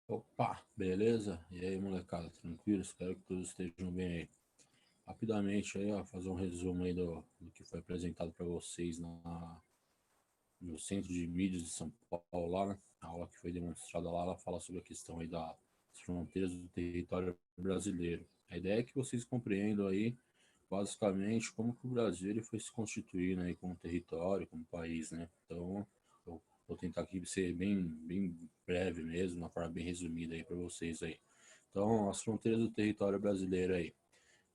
Opa, beleza? E aí, molecada, tranquilo? Espero que todos estejam bem aí. Rapidamente aí, ó, fazer um resumo aí do que foi apresentado para vocês no Centro de Mídias de São Paulo, lá, né? A aula que foi demonstrada lá, ela fala sobre a questão aí das fronteiras do território brasileiro. A ideia é que vocês compreendam aí, basicamente, como que o Brasil ele foi se constituindo aí como território, como país, né? Então, eu vou tentar aqui ser bem breve mesmo, uma forma bem resumida aí para vocês aí. Então, as fronteiras do território brasileiro aí.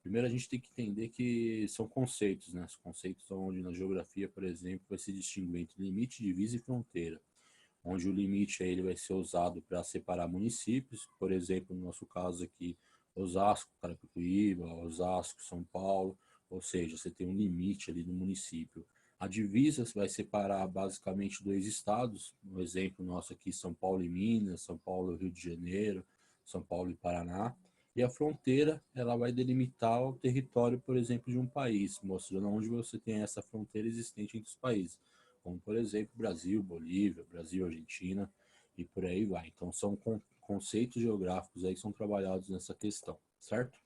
Primeiro a gente tem que entender que são conceitos, né? Os conceitos são onde na geografia, por exemplo, vai se distinguir entre limite, divisa e fronteira, onde o limite aí, ele vai ser usado para separar municípios, por exemplo, no nosso caso aqui, Osasco, Carapicuíba, Osasco, São Paulo, ou seja, você tem um limite ali do município. A divisa vai separar basicamente dois estados, um exemplo nosso aqui, São Paulo e Minas, São Paulo e Rio de Janeiro, São Paulo e Paraná. E a fronteira, ela vai delimitar o território, por exemplo, de um país, mostrando onde você tem essa fronteira existente entre os países, como, por exemplo, Brasil, Bolívia, Brasil, Argentina e por aí vai. Então, são conceitos geográficos aí que são trabalhados nessa questão, certo?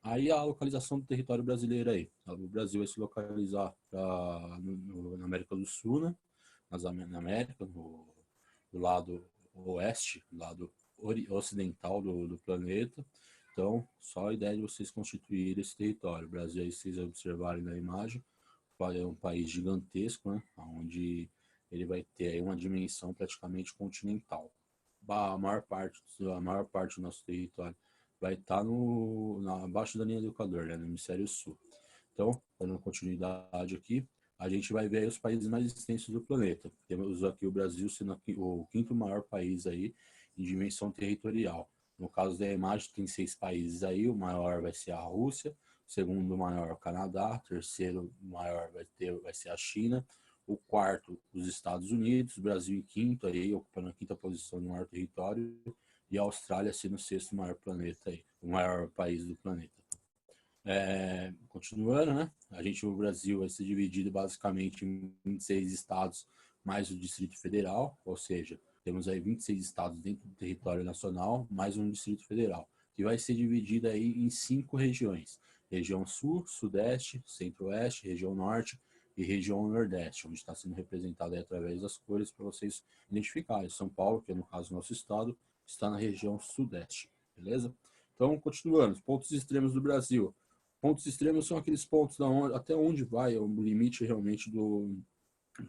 Aí a localização do território brasileiro aí. O Brasil vai se localizar na América do Sul, né? Na América, do lado oeste, do lado ocidental do planeta. Então, só a ideia de vocês constituírem esse território. O Brasil, aí, se vocês observarem na imagem, é um país gigantesco, né? Onde ele vai ter aí uma dimensão praticamente continental. A maior parte do nosso território vai estar abaixo da linha do Equador, né? No hemisfério sul. Então, dando continuidade aqui, a gente vai ver aí os países mais extensos do planeta. Temos aqui o Brasil sendo aqui o quinto maior país aí em dimensão territorial. No caso da imagem, tem 6 países aí, o maior vai ser a Rússia, o segundo maior o Canadá, o terceiro maior vai ser a China, o quarto os Estados Unidos, o Brasil em quinto aí, ocupando a quinta posição no maior território, e a Austrália sendo o sexto maior planeta aí, o maior país do planeta. Continuando, né? O Brasil vai ser dividido basicamente em 26 estados mais o Distrito Federal, ou seja, temos aí 26 estados dentro do território nacional, mais um Distrito Federal, que vai ser dividido aí em 5 regiões: região Sul, Sudeste, Centro-Oeste, região Norte e região Nordeste, onde está sendo representado aí através das cores para vocês identificarem. São Paulo, que é no caso nosso estado, está na região Sudeste, beleza? Então, continuando, os pontos extremos do Brasil. Pontos extremos são aqueles pontos até onde vai o limite realmente do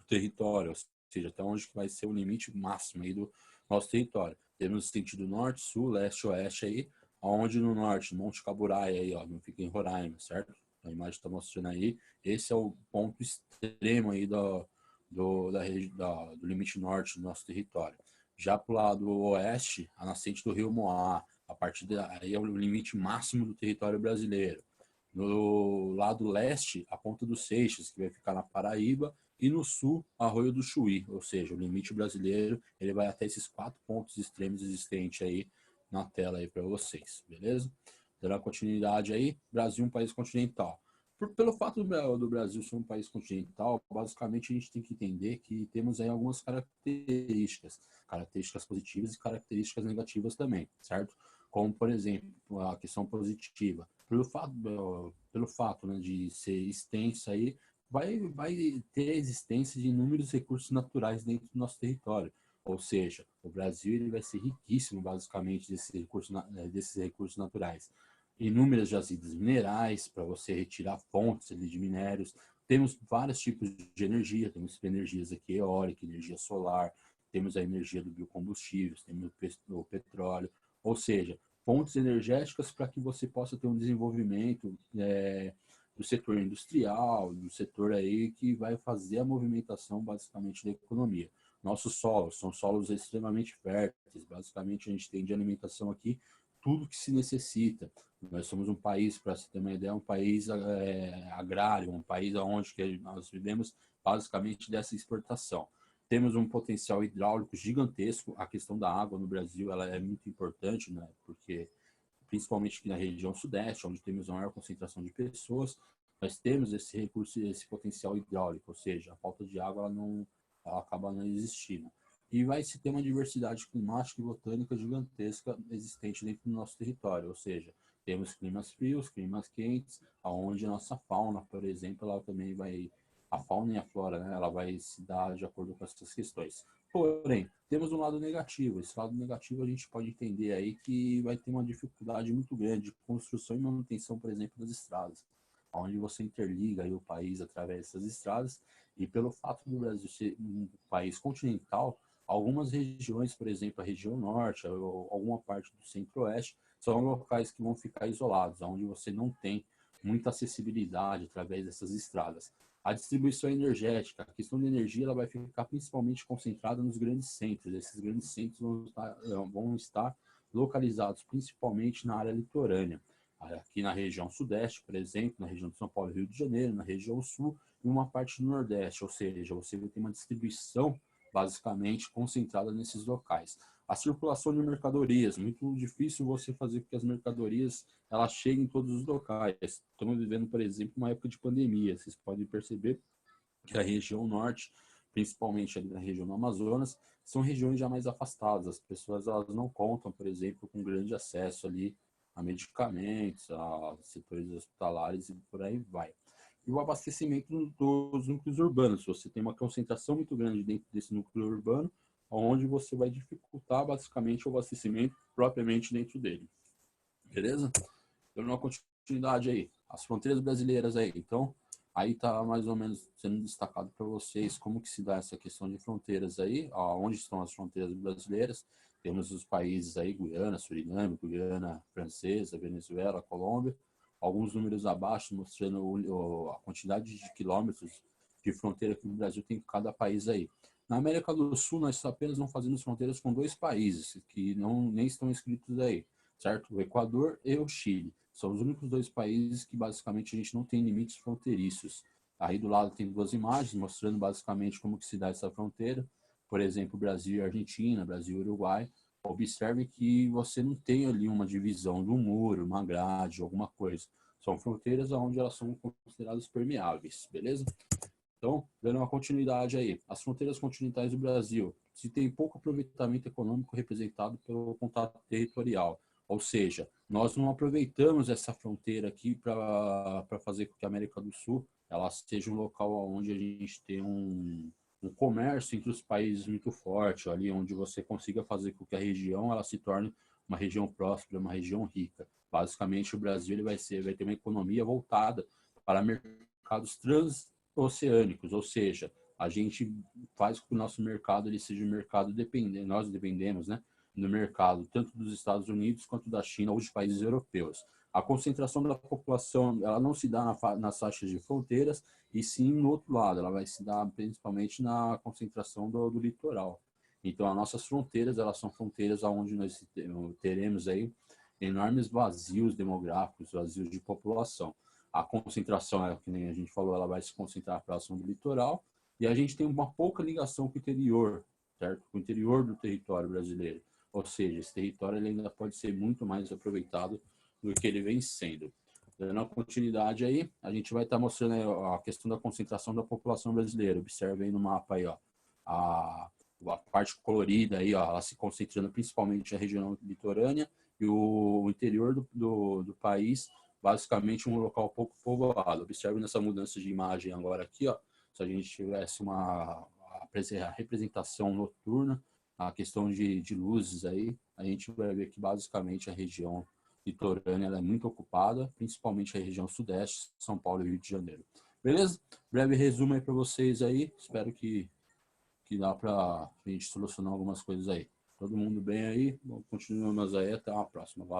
território, ou seja, até onde vai ser o limite máximo aí do nosso território. Temos o sentido norte, sul, leste, oeste aí, onde no norte, Monte Caburaia aí, ó, não fica em Roraima, certo? A imagem está mostrando aí. Esse é o ponto extremo aí do limite norte do nosso território. Já para o lado oeste, a nascente do rio Moá, a partir daí é o limite máximo do território brasileiro. No lado leste, a Ponta dos Seixas, que vai ficar na Paraíba, e no sul, Arroio do Chuí, ou seja, o limite brasileiro, ele vai até esses 4 pontos extremos existentes aí na tela aí para vocês, beleza? Dando continuidade aí, Brasil um país continental. Pelo fato do Brasil ser um país continental, basicamente a gente tem que entender que temos aí algumas características positivas e características negativas também, certo? Como, por exemplo, a questão positiva. Pelo fato, né, de ser extenso aí, vai ter a existência de inúmeros recursos naturais dentro do nosso território. Ou seja, o Brasil ele vai ser riquíssimo, basicamente, desses recursos naturais. Inúmeras jazidas minerais para você retirar fontes ali de minérios. Temos vários tipos de energia, temos energias aqui eólica, energia solar, temos a energia do biocombustível, temos o petróleo, ou seja, fontes energéticas para que você possa ter um desenvolvimento do setor industrial, do setor aí que vai fazer a movimentação basicamente da economia. Nossos solos são solos extremamente férteis, basicamente a gente tem de alimentação aqui tudo que se necessita. Nós somos um país, para você ter uma ideia, um país agrário, um país onde que nós vivemos basicamente dessa exportação. Temos um potencial hidráulico gigantesco. A questão da água no Brasil ela é muito importante, né? Porque principalmente aqui na região sudeste, onde temos a maior concentração de pessoas, nós temos esse recurso, esse potencial hidráulico, ou seja, a falta de água ela acaba não existindo. e vai se ter uma diversidade climática e botânica gigantesca existente dentro do nosso território, ou seja, temos climas frios, climas quentes, aonde a nossa fauna, por exemplo, ela também vai, a fauna e a flora, né, ela vai se dar de acordo com essas questões. Porém, temos um lado negativo. Esse lado negativo a gente pode entender aí que vai ter uma dificuldade muito grande de construção e manutenção, por exemplo, das estradas, onde você interliga aí o país através dessas estradas, e pelo fato do Brasil ser um país continental, algumas regiões, por exemplo, a região norte, ou alguma parte do centro-oeste, são locais que vão ficar isolados, onde você não tem muita acessibilidade através dessas estradas. A distribuição energética, a questão da energia, ela vai ficar principalmente concentrada nos grandes centros. Esses grandes centros vão estar localizados principalmente na área litorânea. Aqui na região sudeste, por exemplo, na região de São Paulo e Rio de Janeiro, na região sul e uma parte do nordeste, ou seja, você vai ter uma distribuição basicamente concentrada nesses locais. A circulação de mercadorias, muito difícil você fazer com que as mercadorias elas cheguem em todos os locais. Estamos vivendo, por exemplo, uma época de pandemia. Vocês podem perceber que a região norte, principalmente ali na região do Amazonas, são regiões já mais afastadas. As pessoas elas não contam, por exemplo, com grande acesso ali a medicamentos, a setores hospitalares e por aí vai. E o abastecimento dos núcleos urbanos. Você tem uma concentração muito grande dentro desse núcleo urbano, onde você vai dificultar basicamente o abastecimento propriamente dentro dele. Beleza? Dando uma continuidade aí. As fronteiras brasileiras aí. Então, aí está mais ou menos sendo destacado para vocês como que se dá essa questão de fronteiras aí, onde estão as fronteiras brasileiras. Temos os países aí, Guiana, Suriname, Guiana Francesa, Venezuela, Colômbia. Alguns números abaixo mostrando a quantidade de quilômetros de fronteira que o Brasil tem com cada país aí. Na América do Sul, nós apenas não fazemos fronteiras com 2 países que nem estão inscritos aí, certo? O Equador e o Chile. São os únicos 2 países que basicamente a gente não tem limites fronteiriços. Aí do lado tem 2 imagens mostrando basicamente como que se dá essa fronteira. Por exemplo, Brasil e Argentina, Brasil e Uruguai. Observe que você não tem ali uma divisão de um muro, uma grade, alguma coisa. São fronteiras onde elas são consideradas permeáveis, beleza? Então, dando uma continuidade aí, as fronteiras continentais do Brasil se tem pouco aproveitamento econômico representado pelo contato territorial, ou seja, nós não aproveitamos essa fronteira aqui para fazer com que a América do Sul ela seja um local onde a gente tem um comércio entre os países muito forte, ali onde você consiga fazer com que a região ela se torne uma região próspera, uma região rica. Basicamente, o Brasil ele vai ter uma economia voltada para mercados transoceânicos, ou seja, a gente faz com que o nosso mercado ele seja um mercado dependente, nós dependemos, né, do mercado tanto dos Estados Unidos quanto da China ou de países europeus. A concentração da população ela não se dá nas faixas de fronteiras, e sim no outro lado, ela vai se dar principalmente na concentração do litoral. Então, as nossas fronteiras, elas são fronteiras onde nós teremos aí enormes vazios demográficos, vazios de população. A concentração, que nem a gente falou, ela vai se concentrar próximo do litoral, e a gente tem uma pouca ligação com o interior, certo? Com o interior do território brasileiro. Ou seja, esse território ele ainda pode ser muito mais aproveitado do que ele vem sendo. Dando continuidade aí, a gente vai estar mostrando a questão da concentração da população brasileira. Observe aí no mapa aí, ó, a parte colorida aí, ó, ela se concentrando principalmente na região litorânea e o interior do país, basicamente um local pouco povoado. Observe nessa mudança de imagem agora aqui, ó, se a gente tivesse a representação noturna, a questão de luzes aí, a gente vai ver que basicamente a região litorânea ela é muito ocupada, principalmente a região sudeste, São Paulo e Rio de Janeiro. Beleza? Breve resumo aí para vocês aí. Espero que dá para a gente solucionar algumas coisas aí. Todo mundo bem aí? Continuamos aí. Até uma próxima. Valeu.